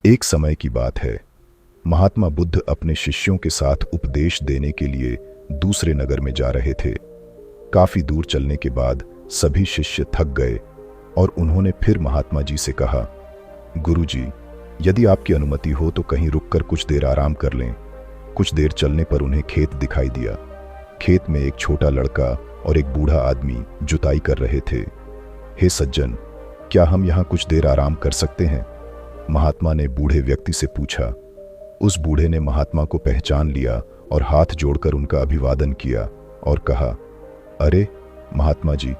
एक समय की बात है। महात्मा बुद्ध अपने शिष्यों के साथ उपदेश देने के लिए दूसरे नगर में जा रहे थे। काफी दूर चलने के बाद सभी शिष्य थक गए और उन्होंने फिर महात्मा जी से कहा, गुरुजी, यदि आपकी अनुमति हो तो कहीं रुककर कुछ देर आराम कर लें। कुछ देर चलने पर उन्हें खेत दिखाई दिया। खेत में एक छोटा लड़का और एक बूढ़ा आदमी जुताई कर रहे थे। हे सज्जन, क्या हम यहाँ कुछ देर आराम कर सकते हैं? महात्मा ने बूढ़े व्यक्ति से पूछा। उस बूढ़े ने महात्मा को पहचान लिया और हाथ जोड़कर उनका अभिवादन किया और कहा, अरे महात्मा जी,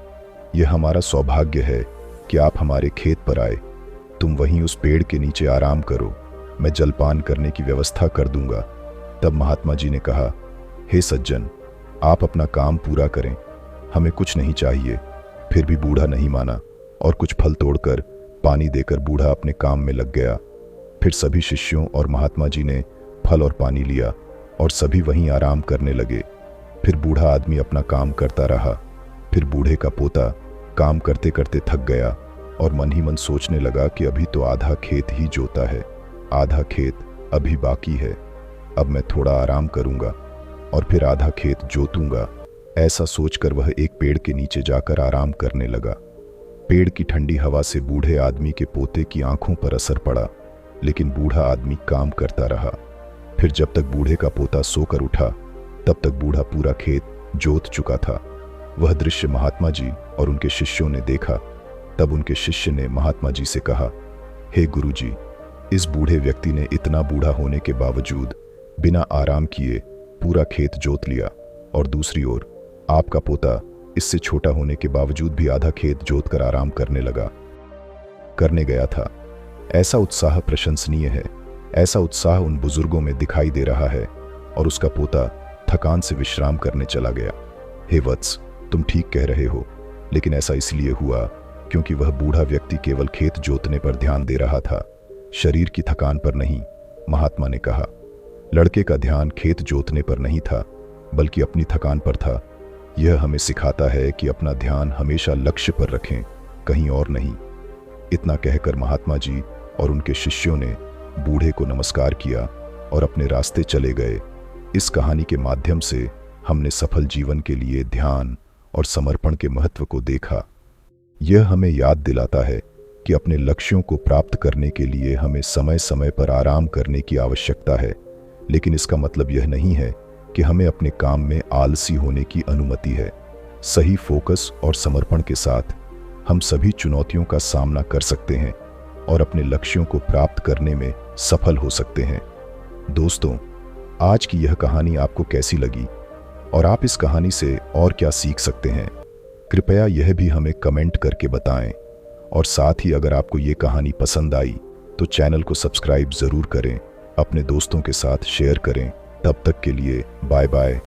यह हमारा सौभाग्य है कि आप हमारे खेत पर आए। तुम वहीं उस पेड़ के नीचे आराम करो, मैं जलपान करने की व्यवस्था कर दूंगा। तब महात्मा जी ने कहा, हे सज्जन, आप अपना काम पूरा करें, हमें कुछ नहीं चाहिए। फिर भी बूढ़ा नहीं माना और कुछ फल तोड़कर पानी देकर बूढ़ा अपने काम में लग गया। फिर सभी शिष्यों और महात्मा जी ने फल और पानी लिया और सभी वहीं आराम करने लगे। फिर बूढ़ा आदमी अपना काम करता रहा। फिर बूढ़े का पोता काम करते करते थक गया और मन ही मन सोचने लगा कि अभी तो आधा खेत ही जोता है, आधा खेत अभी बाकी है। अब मैं थोड़ा आराम करूंगा और फिर आधा खेत जोतूंगा। ऐसा सोचकर वह एक पेड़ के नीचे जाकर आराम करने लगा। पेड़ की ठंडी हवा से बूढ़े आदमी के पोते की आंखों पर असर पड़ा, लेकिन बूढ़ा आदमी काम करता रहा। फिर जब तक बूढ़े का पोता सोकर उठा, तब तक बूढ़ा पूरा खेत जोत चुका था। वह दृश्य महात्मा जी और उनके शिष्यों ने देखा। तब उनके शिष्य ने महात्मा जी से कहा, हे गुरुजी, इस बूढ़े व्यक्ति ने इतना बूढ़ा होने के बावजूद बिना आराम किए पूरा खेत जोत लिया, और दूसरी ओर आपका पोता इससे छोटा होने के बावजूद भी आधा खेत जोत कर आराम करने गया था। ऐसा उत्साह प्रशंसनीय है। ऐसा उत्साह उन बुजुर्गों में दिखाई दे रहा है और उसका पोता थकान से विश्राम करने चला गया। हे वत्स, तुम ठीक कह रहे हो, लेकिन ऐसा इसलिए हुआ क्योंकि वह बूढ़ा व्यक्ति केवल खेत जोतने पर ध्यान दे रहा था, शरीर की थकान पर नहीं। महात्मा ने कहा, लड़के का ध्यान खेत जोतने पर नहीं था, बल्कि अपनी थकान पर था। यह हमें सिखाता है कि अपना ध्यान हमेशा लक्ष्य पर रखें, कहीं और नहीं। इतना कहकर महात्मा जी और उनके शिष्यों ने बूढ़े को नमस्कार किया और अपने रास्ते चले गए। इस कहानी के माध्यम से हमने सफल जीवन के लिए ध्यान और समर्पण के महत्व को देखा। यह हमें याद दिलाता है कि अपने लक्ष्यों को प्राप्त करने के लिए हमें समय समय पर आराम करने की आवश्यकता है, लेकिन इसका मतलब यह नहीं है कि हमें अपने काम में आलसी होने की अनुमति है। सही फोकस और समर्पण के साथ हम सभी चुनौतियों का सामना कर सकते हैं और अपने लक्ष्यों को प्राप्त करने में सफल हो सकते हैं। दोस्तों, आज की यह कहानी आपको कैसी लगी और आप इस कहानी से और क्या सीख सकते हैं? कृपया यह भी हमें कमेंट करके बताएं, और साथ ही अगर आपको ये कहानी पसंद आई तो चैनल को सब्सक्राइब जरूर करें, अपने दोस्तों के साथ शेयर करें। तब तक के लिए बाय बाय।